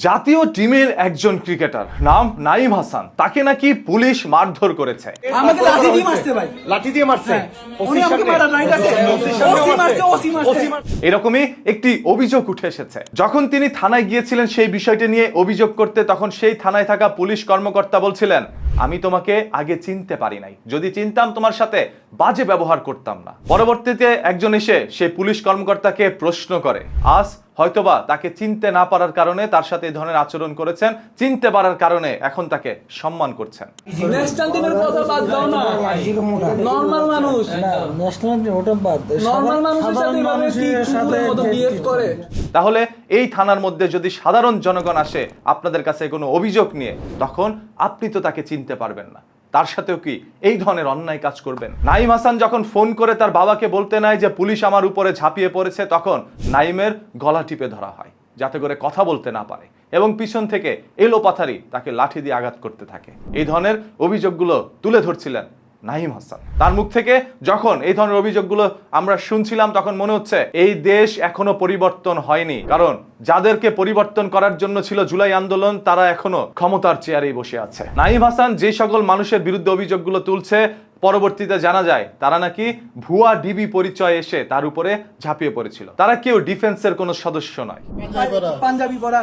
জাতীয় টিমের একজন ক্রিকেটার নাম নাঈম হাসান, তাকে নাকি পুলিশ মারধর করেছে। আমাকে লাঠি দিয়ে মারছে ভাই, লাঠি দিয়ে মারছে। উনি আমাকে মারা নাই আছে, ওসি মারছে। এরকমই একটি অভিযোগ উঠে এসেছে। যখন তিনি থানায় গিয়েছিলেন সেই বিষয়টি নিয়ে অভিযোগ করতে, তখন সেই থানায় থাকা পুলিশ কর্মকর্তা বলছিলেন, আমি তোমাকে আগে চিনতে পারি নাই, যদি চিনতাম তোমার সাথে বাজে ব্যবহার করতাম না। পরবর্তীতে একজন এসে সেই পুলিশ কর্মকর্তাকে প্রশ্ন করে, আজ হয়তোবা তাকে চিনতে না পারার কারণে তার সাথে এই ধরনের আচরণ করেছেন, চিনতে পারার কারণে এখন তাকে সম্মান করছেন। ন্যাশনাল টিমের কথা বাদ দাও না, নরমাল মানুষ ন্যাশনাল টিম ওটা বাদ, নরমাল মানুষের সাথে এভাবে কি কুকুরের মতো বিহেভ করে? তাহলে এই থানার মধ্যে যদি সাধারণ জনগণ আসে আপনাদের কাছে কোনো অভিযোগ নিয়ে, তখন আপনি তো তাকে চিনতে পারবেন না, তার সাথেও কি এই ধরনের অন্যায় কাজ করবেন? নাঈম হাসান যখন ফোন করে তার বাবাকে বলতে নাই যে পুলিশ আমার উপরে ঝাঁপিয়ে পড়েছে, তখন নাঈমের গলা টিপে ধরা হয় যাতে করে কথা বলতে না পারে, এবং পিছন থেকে এলোপাথারি তাকে লাঠি দিয়ে আঘাত করতে থাকে। এই ধরনের অভিযোগগুলো তুলে ধরছিলেন নাঈম হাসান। তার মুখ থেকে যখন এই ধরনের অভিযোগগুলো আমরা শুনছিলাম, তখন মনে হচ্ছে এই দেশ এখনো পরিবর্তন হয়নি, কারণ যাদেরকে পরিবর্তন করার জন্য ছিল জুলাই আন্দোলন, তারা এখনো ক্ষমতার চেয়ারেই বসে আছে। নাঈম হাসান যে সকল মানুষের বিরুদ্ধে অভিযোগগুলো তুলছে, পরবর্তীতে জানা যায় তারা নাকি ভুয়া ডিবি পরিচয় এসে তার উপরে ঝাঁপিয়ে পড়েছিল। তারা কেউ ডিফেন্সের কোনো সদস্য নয়। পাঞ্জাবি পরা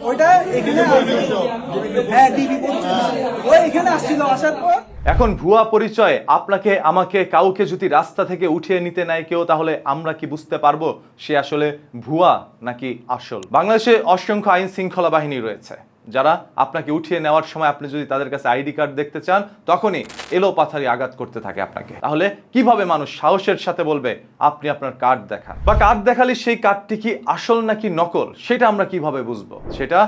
ওইটা এখানে, হ্যাঁ ডিবি পরিচয়, ওই এখানে আসছিল, আসার পর এখন ভুয়া পরিচয় আপনাকে আমাকে কাউকে যদি রাস্তা থেকে উঠিয়ে নিতে নেয় কেউ, তাহলে আমরা কি বুঝতে পারবো সে আসলে ভুয়া নাকি আসল? বাংলাদেশে অসংখ্য আইন শৃঙ্খলা বাহিনী রয়েছে, যারা আপনাকে উঠিয়ে নেওয়ার সময় আপনি যদি তাদের কাছে আইডি কার্ড দেখতে চান, তখনই এলোপাথারি আঘাত করতে থাকে আপনাকে। তাহলে কিভাবে মানুষ সাহসের সাথে বলবে আপনি আপনার কার্ড দেখান? বা কার্ড দেখালে সেই কার্ডটি কি আসল নাকি নকল, সেটা আমরা কিভাবে বুঝবো? সেটা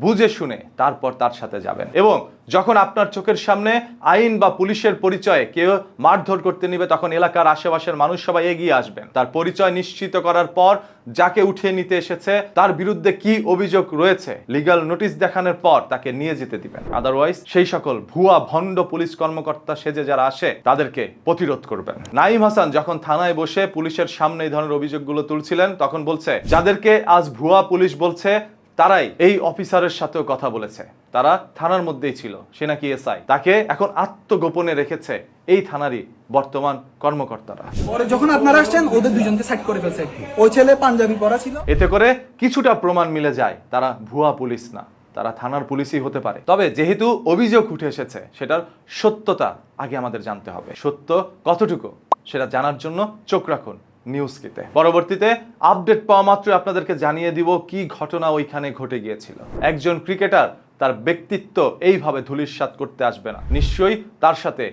বুঝে শুনে তারপর তার সাথে যাবেন। এবং যখন আপনার চোখের সামনে আইন বা পুলিশের পরিচয়ে কেউ মারধর করতে নিবে, তখন এলাকার আশেপাশের মানুষ সবাই এগিয়ে আসবেন। তার পরিচয় নিশ্চিত করার পর যাকে উঠিয়ে নিতে এসেছে তার বিরুদ্ধে কি অভিযোগ রয়েছে, লিগ্যাল নোটিশ দেখানোর পর তাকে নিয়ে যেতে দিবেন। আদারওয়াইজ সেই সকল ভুয়া ভণ্ড পুলিশ কর্মকর্তা সেজে যারা আসে তাদেরকে প্রতিরোধ করবেন। নাঈম হাসান যখন থানায় বসে পুলিশের সামনে এই ধরনের অভিযোগগুলো তুলছিলেন, তখন বলছে যাদেরকে আজ ভুয়া পুলিশ বলছে তারাই এই অফিসারের সাথেও কথা বলেছে, তারা থানার মধ্যেই ছিল, সে নাকি এসআই, তাকে এখন আত্মগোপনে রেখেছে এই থানারই বর্তমান কর্মকর্তারা। পরে যখন আপনারা আসছেন ওদের দুজনকে সাইড করে ফেলছে, ওই ছেলে পাঞ্জাবি পরা ছিল। এতে করে কিছুটা প্রমাণ মিলে যায় তারা ভুয়া পুলিশ না, তারা থানার পুলিশই হতে পারে। তবে যেহেতু অভিযোগ উঠে এসেছে, সেটার সত্যতা আগে আমাদের জানতে হবে। সত্য কতটুকু সেটা জানার জন্য চোখ রাখুন নিউজকিতে। পরবর্তীতে আপডেট পাওয়া মাত্র আপনাদেরকে জানিয়ে দিব কি ঘটনা ওইখানে ঘটে গিয়েছিল। একজন ক্রিকেটার তার ব্যক্তিত্ব এইভাবে ধূলিসাৎ করতে আসবে না, নিশ্চয়ই তার সাথে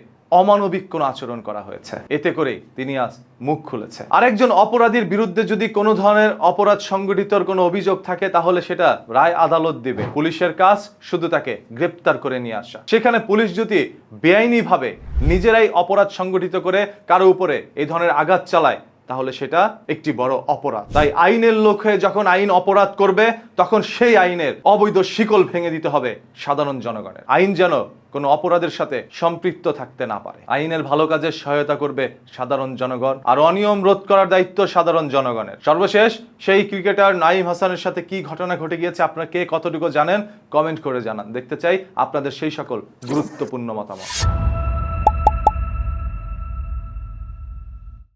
অমানবিক কোনো আচরণ করা হয়েছে, এতে করে তিনি আজ মুখ খুলেছে। আরেকজন অপরাধীর বিরুদ্ধে যদি কোনো ধরনের অপরাধ সংগঠিতর কোনো অভিযোগ থাকে, তাহলে সেটা রায় আদালত দিবে। পুলিশের কাজ শুধু তাকে গ্রেপ্তার করে নিয়ে আসা। সেখানে পুলিশ যদি বেআইনিভাবে নিজেরাই অপরাধ সংগঠিত করে কারো উপরে এই ধরনের আঘাত চালায়, তাহলে সেটা একটি বড় অপরাধ। তাই আইনের লোক হয়ে যখন আইন অপরাধ করবে, তখন সেই আইনের অবৈধ শিকল ভেঙে দিতে হবে সাধারণ জনগণের। আইন যেন কোনো অপরাধের সাথে সম্পৃক্ত থাকতে না পারে। আইনের ভালো কাজে সহায়তা করবে সাধারণ জনগণ, আর অনিয়ম রোধ করার দায়িত্ব সাধারণ জনগণের। সর্বশেষ সেই ক্রিকেটার নাঈম হাসানের সাথে কি ঘটনা ঘটে গিয়েছে, আপনারা কে কতটুকু জানেন কমেন্ট করে জানান। দেখতে চাই আপনাদের সেই সকল গুরুত্বপূর্ণ মতামত।